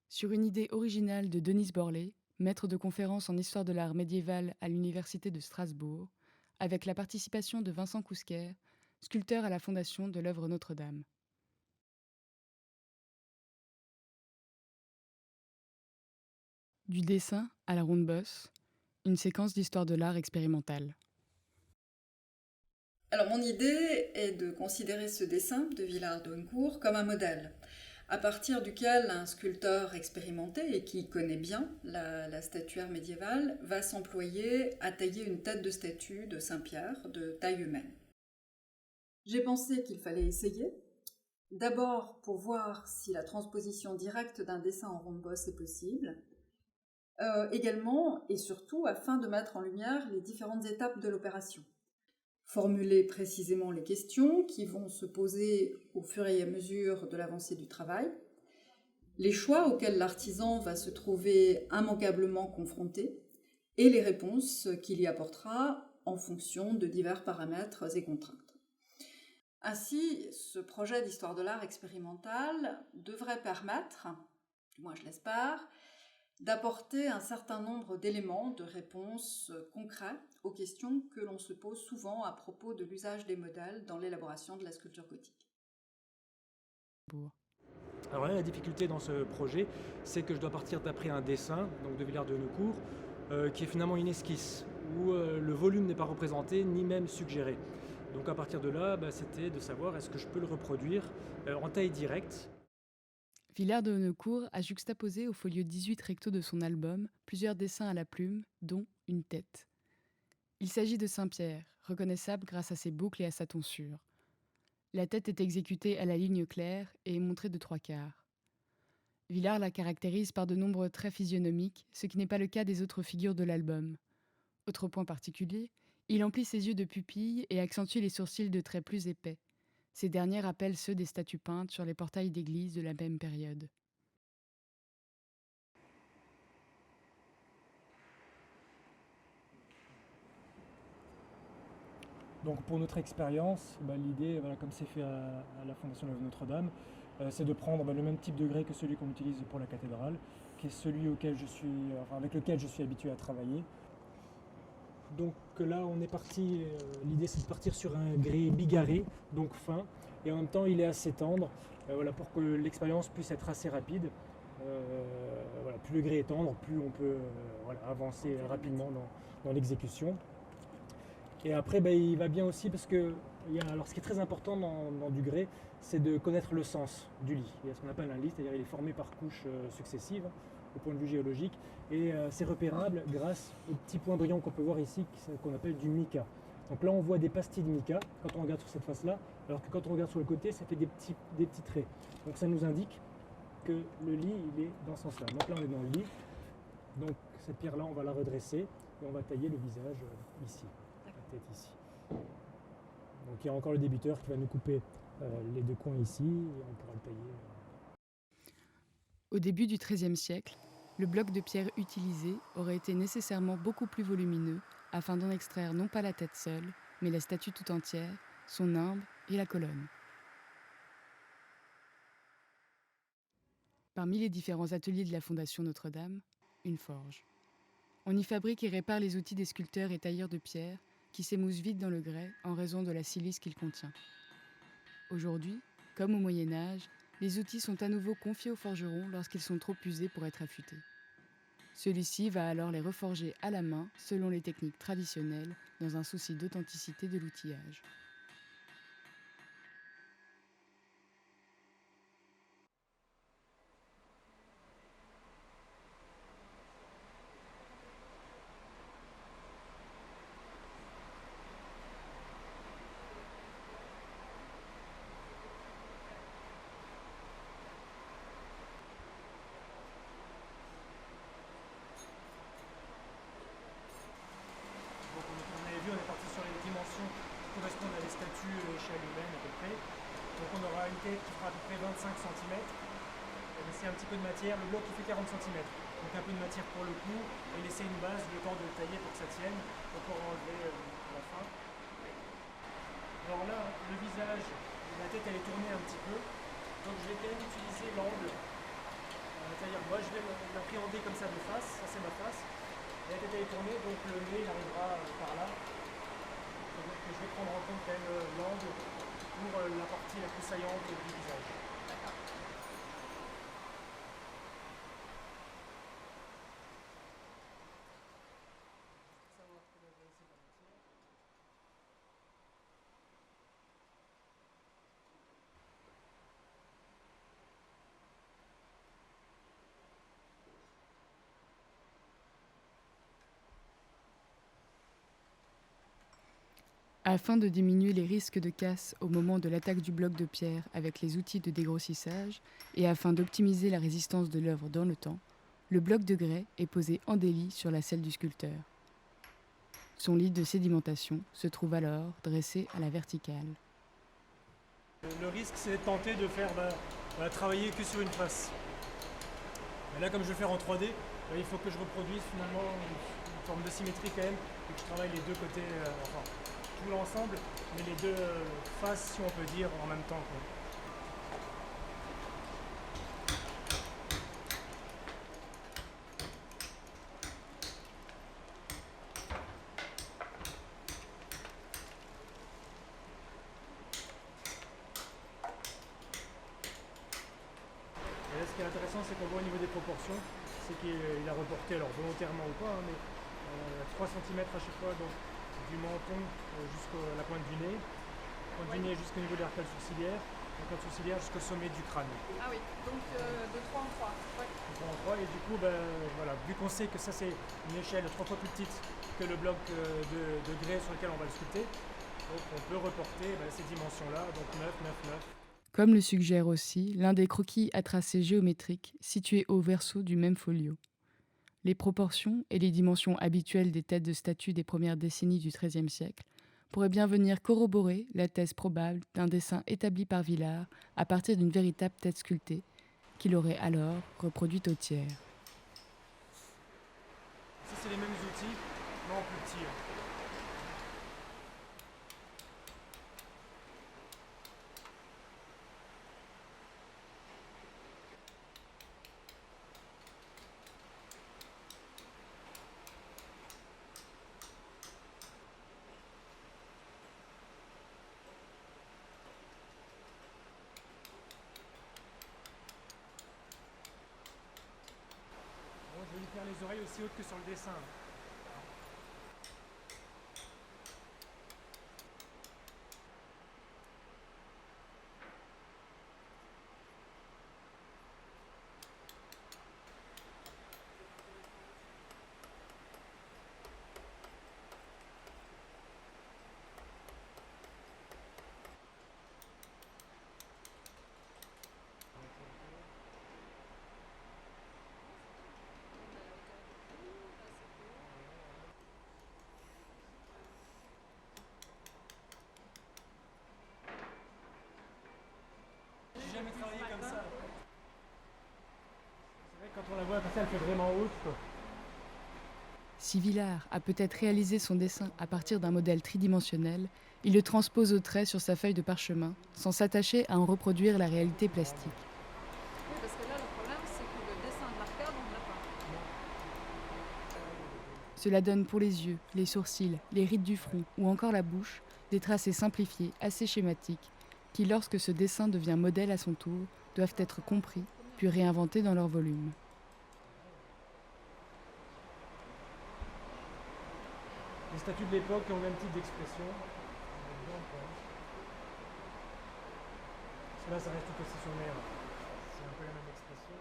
Sur une idée originale de Denise Borlée, maître de conférences en histoire de l'art médiéval à l'Université de Strasbourg, avec la participation de Vincent Cousquer, sculpteur à la fondation de l'œuvre Notre-Dame. Du dessin à la ronde bosse, une séquence d'histoire de l'art expérimentale. Alors mon idée est de considérer ce dessin de Villard de Honnecourt comme un modèle, à partir duquel un sculpteur expérimenté et qui connaît bien la statuaire médiévale va s'employer à tailler une tête de statue de Saint-Pierre de taille humaine. J'ai pensé qu'il fallait essayer, d'abord pour voir si la transposition directe d'un dessin en ronde bosse est possible, également et surtout afin de mettre en lumière les différentes étapes de l'opération. Formuler précisément les questions qui vont se poser au fur et à mesure de l'avancée du travail, les choix auxquels l'artisan va se trouver immanquablement confronté et les réponses qu'il y apportera en fonction de divers paramètres et contraintes. Ainsi, ce projet d'histoire de l'art expérimental devrait permettre, du moins je l'espère, d'apporter un certain nombre d'éléments de réponses concrets aux questions que l'on se pose souvent à propos de l'usage des modèles dans l'élaboration de la sculpture gothique. Alors là, la difficulté dans ce projet, c'est que je dois partir d'après un dessin, donc de Villard de Honnecourt, qui est finalement une esquisse, où le volume n'est pas représenté, ni même suggéré. Donc à partir de là, c'était de savoir est-ce que je peux le reproduire en taille directe. Villard de Honnecourt a juxtaposé au folio 18 recto de son album plusieurs dessins à la plume, dont une tête. Il s'agit de Saint-Pierre, reconnaissable grâce à ses boucles et à sa tonsure. La tête est exécutée à la ligne claire et est montrée de 3/4. Villard la caractérise par de nombreux traits physionomiques, ce qui n'est pas le cas des autres figures de l'album. Autre point particulier, il emplit ses yeux de pupilles et accentue les sourcils de traits plus épais. Ces derniers rappellent ceux des statues peintes sur les portails d'églises de la même période. Donc pour notre expérience, l'idée, comme c'est fait à la Fondation de Notre-Dame, c'est de prendre le même type de grès que celui qu'on utilise pour la cathédrale, qui est celui avec lequel je suis habitué à travailler. Donc là, on est parti. L'idée, c'est de partir sur un grès bigarré, donc fin, et en même temps, il est assez tendre, pour que l'expérience puisse être assez rapide. Plus le grès est tendre, plus on peut avancer rapidement dans l'exécution. Et après, il va bien aussi parce que alors, ce qui est très important dans du grès, c'est de connaître le sens du lit. Il y a ce qu'on appelle un lit, c'est-à-dire il est formé par couches successives au point de vue géologique. Et c'est repérable grâce aux petits points brillants qu'on peut voir ici, qu'on appelle du mica. Donc là, on voit des pastilles de mica quand on regarde sur cette face-là, alors que quand on regarde sur le côté, ça fait des petits traits. Donc ça nous indique que le lit, il est dans ce sens-là. Donc là, on est dans le lit. Donc cette pierre-là, on va la redresser et on va tailler le visage ici, la tête ici. Donc il y a encore le débiteur qui va nous couper les deux coins ici et on pourra le tailler. Au début du XIIIe siècle, le bloc de pierre utilisé aurait été nécessairement beaucoup plus volumineux afin d'en extraire non pas la tête seule, mais la statue tout entière, son nimbe et la colonne. Parmi les différents ateliers de la Fondation Notre-Dame, une forge. On y fabrique et répare les outils des sculpteurs et tailleurs de pierre qui s'émoussent vite dans le grès en raison de la silice qu'il contient. Aujourd'hui, comme au Moyen Âge, les outils sont à nouveau confiés aux forgerons lorsqu'ils sont trop usés pour être affûtés. Celui-ci va alors les reforger à la main selon les techniques traditionnelles dans un souci d'authenticité de l'outillage. Donc on avait vu, on est parti sur les dimensions qui correspondent à des statues échelle humaine à peu près. Donc on aura une tête qui fera à peu près 25 cm. Laisser un petit peu de matière, le bloc il fait 40 cm. Donc un peu de matière pour le cou et laisser une base, le temps de le tailler pour que ça tienne. On pourra enlever la fin. Alors là, le visage, la tête elle est tournée un petit peu. Donc je vais quand même utiliser l'angle à c'est-à-dire moi je vais l'appréhender comme ça de face, ça c'est ma face, et la tête elle est tournée, donc le nez il arrivera par là. C'est-à-dire que je vais prendre en compte quand même l'angle pour la partie la plus saillante du visage. Afin de diminuer les risques de casse au moment de l'attaque du bloc de pierre avec les outils de dégrossissage et afin d'optimiser la résistance de l'œuvre dans le temps, le bloc de grès est posé en délit sur la selle du sculpteur. Son lit de sédimentation se trouve alors dressé à la verticale. Le risque c'est de tenter de faire travailler que sur une face. Et là comme je vais faire en 3D, il faut que je reproduise finalement une forme de symétrie quand même, et que je travaille les deux côtés, enfin tout l'ensemble, mais les deux faces si on peut dire en même temps, quoi. Et là, ce qui est intéressant, c'est qu'on voit au niveau des proportions, c'est qu'il a reporté, alors volontairement ou pas, mais 3 cm à chaque fois, donc du menton jusqu'à la pointe du nez, pointe du nez jusqu'au niveau de l'arcade sourcilière, l'arcade sourcilière jusqu'au sommet du crâne. Ah oui, donc de 3 en 3. Ouais. De 3 en 3, et du coup, voilà, vu qu'on sait que ça c'est une échelle 3 fois plus petite que le bloc de grès sur lequel on va le sculpter, donc on peut reporter ces dimensions-là, donc 9, 9, 9. Comme le suggère aussi l'un des croquis à tracé géométrique situés au verso du même folio. Les proportions et les dimensions habituelles des têtes de statues des premières décennies du XIIIe siècle pourraient bien venir corroborer la thèse probable d'un dessin établi par Villard à partir d'une véritable tête sculptée, qu'il aurait alors reproduite au tiers. Ça c'est les mêmes outils, mais en plus petit. Je vais lui faire les oreilles aussi hautes que sur le dessin. J'ai jamais travaillé comme ça. C'est vrai que quand on la voit comme ça, elle fait vraiment haute, quoi. Si Villard a peut-être réalisé son dessin à partir d'un modèle tridimensionnel, il le transpose au trait sur sa feuille de parchemin, sans s'attacher à en reproduire la réalité plastique. Oui, parce que là, le problème, c'est que le dessin de l'arcade, on ne l'a pas. Cela donne pour les yeux, les sourcils, les rides du front ou encore la bouche des tracés simplifiés assez schématiques qui, lorsque ce dessin devient modèle à son tour, doivent être compris puis réinventés dans leur volume. Les statues de l'époque ont le même type d'expression. Là, ça reste tout aussi sommaire. C'est un peu la même expression.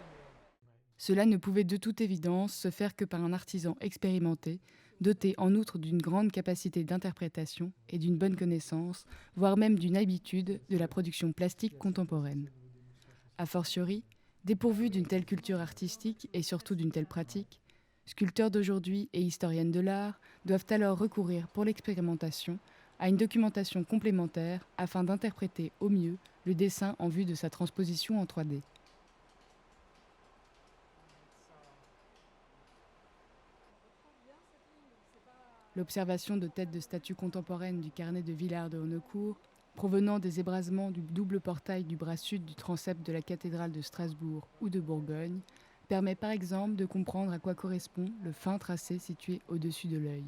Cela ne pouvait de toute évidence se faire que par un artisan expérimenté, doté en outre d'une grande capacité d'interprétation et d'une bonne connaissance, voire même d'une habitude de la production plastique contemporaine. A fortiori, dépourvu d'une telle culture artistique et surtout d'une telle pratique, sculpteurs d'aujourd'hui et historiennes de l'art doivent alors recourir pour l'expérimentation à une documentation complémentaire afin d'interpréter au mieux le dessin en vue de sa transposition en 3D. L'observation de têtes de statues contemporaines du carnet de Villard de Honnecourt, provenant des ébrasements du double portail du bras sud du transept de la cathédrale de Strasbourg ou de Bourgogne, permet par exemple de comprendre à quoi correspond le fin tracé situé au-dessus de l'œil.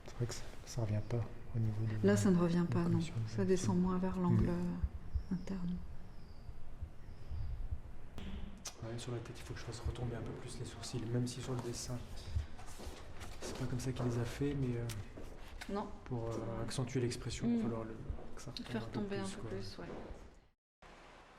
C'est vrai que ça ne revient pas au niveau de... Là, ça ne revient pas, non. commission de Ça descend moins vers l'angle interne. Ouais, sur la tête, il faut que je fasse retomber un peu plus les sourcils, même si sur le dessin, c'est pas comme ça qu'il les a fait, mais Non, pour accentuer l'expression, il va falloir que ça retombe faire tomber un peu quoi. plus, ouais.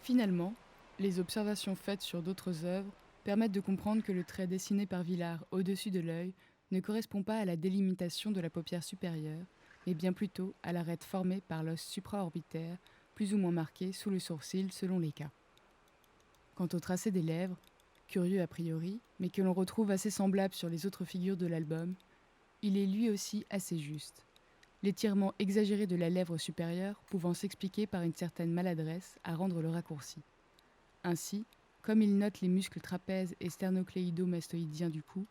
Finalement, les observations faites sur d'autres œuvres permettent de comprendre que le trait dessiné par Villard au-dessus de l'œil ne correspond pas à la délimitation de la paupière supérieure, mais bien plutôt à l'arête formée par l'os supraorbitaire, plus ou moins marqué sous le sourcil selon les cas. Quant au tracé des lèvres, curieux a priori, mais que l'on retrouve assez semblable sur les autres figures de l'album, il est lui aussi assez juste. L'étirement exagéré de la lèvre supérieure pouvant s'expliquer par une certaine maladresse à rendre le raccourci. Ainsi, comme il note les muscles trapèzes et sternocléido-mastoïdiens du cou,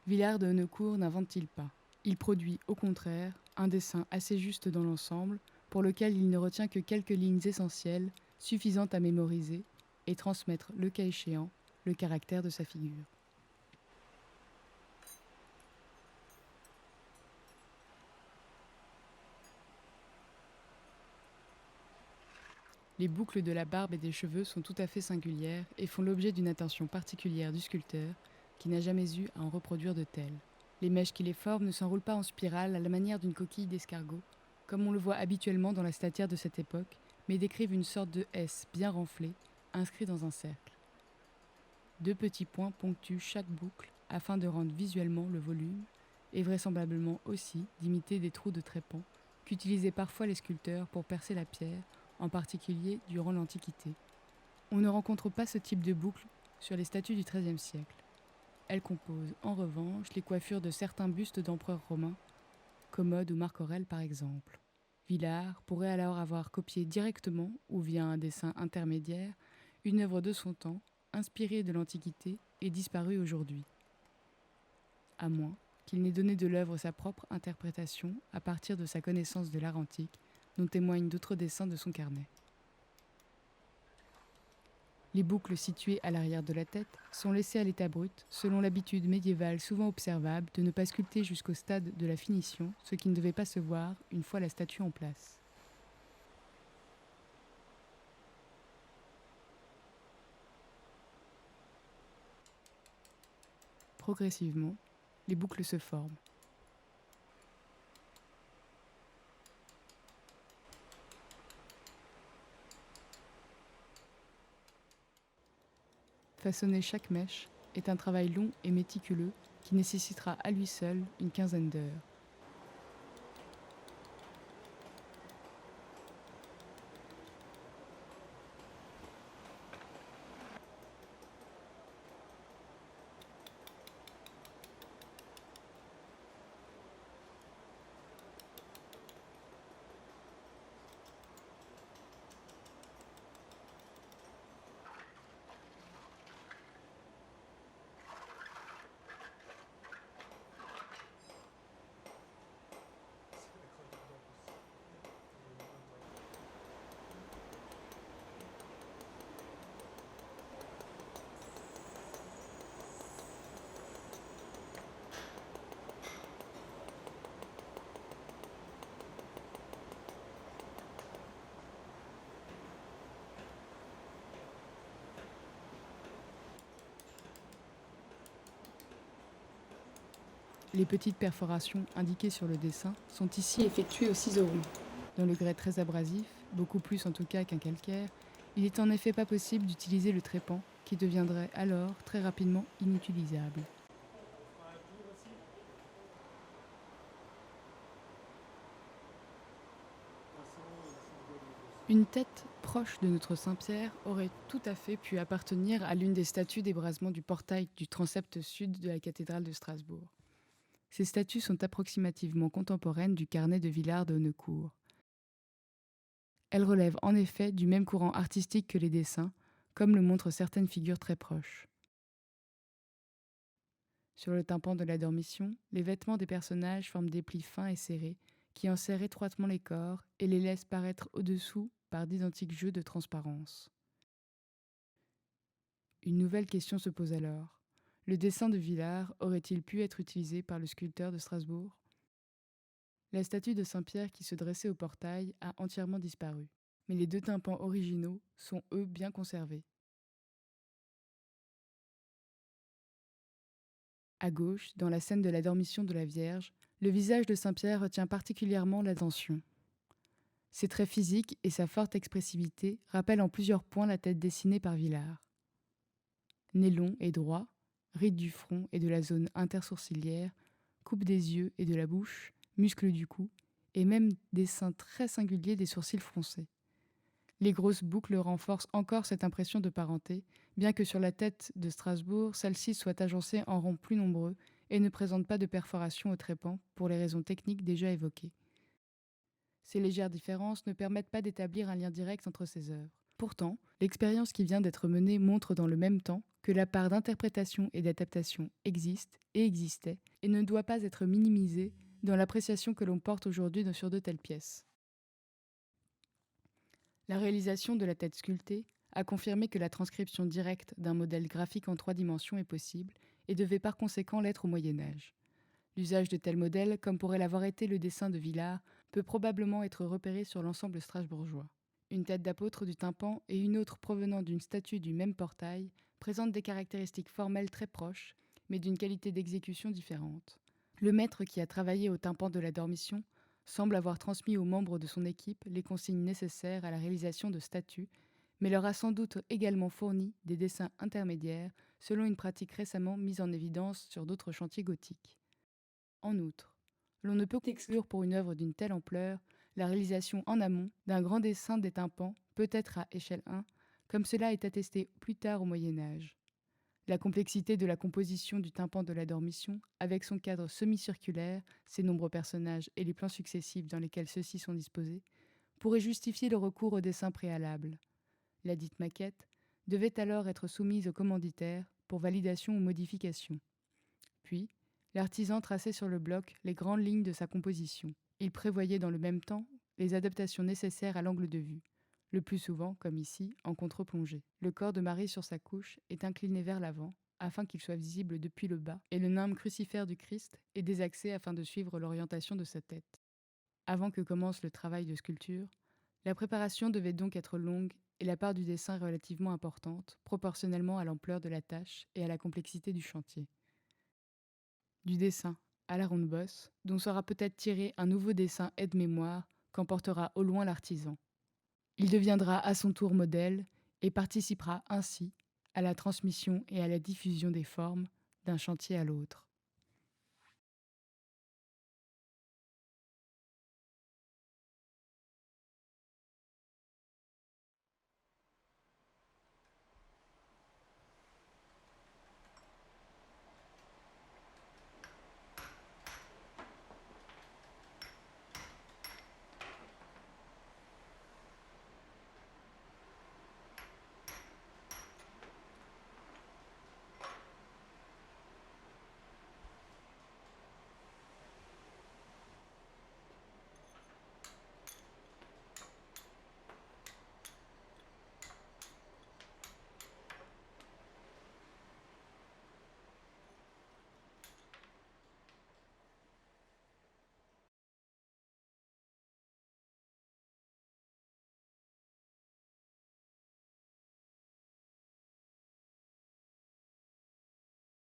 Villard de Honnecourt n'invente-t-il pas. Il produit, au contraire, un dessin assez juste dans l'ensemble, pour lequel il ne retient que quelques lignes essentielles, suffisantes à mémoriser, et transmettre, le cas échéant, le caractère de sa figure. Les boucles de la barbe et des cheveux sont tout à fait singulières et font l'objet d'une attention particulière du sculpteur, qui n'a jamais eu à en reproduire de telles. Les mèches qui les forment ne s'enroulent pas en spirale à la manière d'une coquille d'escargot, comme on le voit habituellement dans la statière de cette époque, mais décrivent une sorte de S bien renflé, inscrit dans un cercle. 2 petits points ponctuent chaque boucle afin de rendre visuellement le volume, et vraisemblablement aussi d'imiter des trous de trépan qu'utilisaient parfois les sculpteurs pour percer la pierre, en particulier durant l'Antiquité. On ne rencontre pas ce type de boucle sur les statues du XIIIe siècle. Elles composent en revanche les coiffures de certains bustes d'empereurs romains, Commode ou Marc Aurèle par exemple. Villard pourrait alors avoir copié directement, ou via un dessin intermédiaire, une œuvre de son temps, inspirée de l'Antiquité et disparue aujourd'hui. À moins qu'il n'ait donné de l'œuvre sa propre interprétation à partir de sa connaissance de l'art antique, dont témoignent d'autres dessins de son carnet. Les boucles situées à l'arrière de la tête sont laissées à l'état brut, selon l'habitude médiévale souvent observable de ne pas sculpter jusqu'au stade de la finition, ce qui ne devait pas se voir une fois la statue en place. Progressivement, les boucles se forment. Façonner chaque mèche est un travail long et méticuleux qui nécessitera à lui seul une quinzaine d'heures. Les petites perforations indiquées sur le dessin sont ici effectuées au ciseau rond. Dans le grès très abrasif, beaucoup plus en tout cas qu'un calcaire, il n'est en effet pas possible d'utiliser le trépan qui deviendrait alors très rapidement inutilisable. Une tête proche de notre Saint-Pierre aurait tout à fait pu appartenir à l'une des statues d'ébrasement du portail du transept sud de la cathédrale de Strasbourg. Ces statues sont approximativement contemporaines du carnet de Villard de Honnecourt. Elles relèvent en effet du même courant artistique que les dessins, comme le montrent certaines figures très proches. Sur le tympan de la dormition, les vêtements des personnages forment des plis fins et serrés qui enserrent étroitement les corps et les laissent paraître au-dessous par d'identiques jeux de transparence. Une nouvelle question se pose alors. Le dessin de Villars aurait-il pu être utilisé par le sculpteur de Strasbourg ? La statue de Saint-Pierre qui se dressait au portail a entièrement disparu, mais les deux tympans originaux sont eux bien conservés. À gauche, dans la scène de la Dormition de la Vierge, le visage de Saint-Pierre retient particulièrement l'attention. Ses traits physiques et sa forte expressivité rappellent en plusieurs points la tête dessinée par Villars. Nez long et droit, rides du front et de la zone intersourcilière, coupe des yeux et de la bouche, muscles du cou, et même dessin très singulier des sourcils froncés. Les grosses boucles renforcent encore cette impression de parenté, bien que sur la tête de Strasbourg, celle-ci soit agencée en ronds plus nombreux et ne présente pas de perforation au trépan pour les raisons techniques déjà évoquées. Ces légères différences ne permettent pas d'établir un lien direct entre ces œuvres. Pourtant, l'expérience qui vient d'être menée montre dans le même temps que la part d'interprétation et d'adaptation existe et existait et ne doit pas être minimisée dans l'appréciation que l'on porte aujourd'hui sur de telles pièces. La réalisation de la tête sculptée a confirmé que la transcription directe d'un modèle graphique en 3 dimensions est possible et devait par conséquent l'être au Moyen-Âge. L'usage de tels modèles, comme pourrait l'avoir été le dessin de Villars, peut probablement être repéré sur l'ensemble strasbourgeois. Une tête d'apôtre du tympan et une autre provenant d'une statue du même portail présentent des caractéristiques formelles très proches, mais d'une qualité d'exécution différente. Le maître qui a travaillé au tympan de la Dormition semble avoir transmis aux membres de son équipe les consignes nécessaires à la réalisation de statues, mais leur a sans doute également fourni des dessins intermédiaires selon une pratique récemment mise en évidence sur d'autres chantiers gothiques. En outre, l'on ne peut exclure pour une œuvre d'une telle ampleur la réalisation en amont d'un grand dessin des tympans, peut-être à échelle 1, comme cela est attesté plus tard au Moyen-Âge. La complexité de la composition du tympan de la Dormition, avec son cadre semi-circulaire, ses nombreux personnages et les plans successifs dans lesquels ceux-ci sont disposés, pourrait justifier le recours au dessin préalable. La dite maquette devait alors être soumise au commanditaire pour validation ou modification. Puis, l'artisan traçait sur le bloc les grandes lignes de sa composition. Il prévoyait dans le même temps les adaptations nécessaires à l'angle de vue, le plus souvent, comme ici, en contre-plongée. Le corps de Marie sur sa couche est incliné vers l'avant, afin qu'il soit visible depuis le bas, et le nimbe crucifère du Christ est désaxé afin de suivre l'orientation de sa tête. Avant que commence le travail de sculpture, la préparation devait donc être longue et la part du dessin relativement importante, proportionnellement à l'ampleur de la tâche et à la complexité du chantier. Du dessin à la ronde bosse, dont sera peut-être tiré un nouveau dessin aide-mémoire qu'emportera au loin l'artisan. Il deviendra à son tour modèle et participera ainsi à la transmission et à la diffusion des formes d'un chantier à l'autre.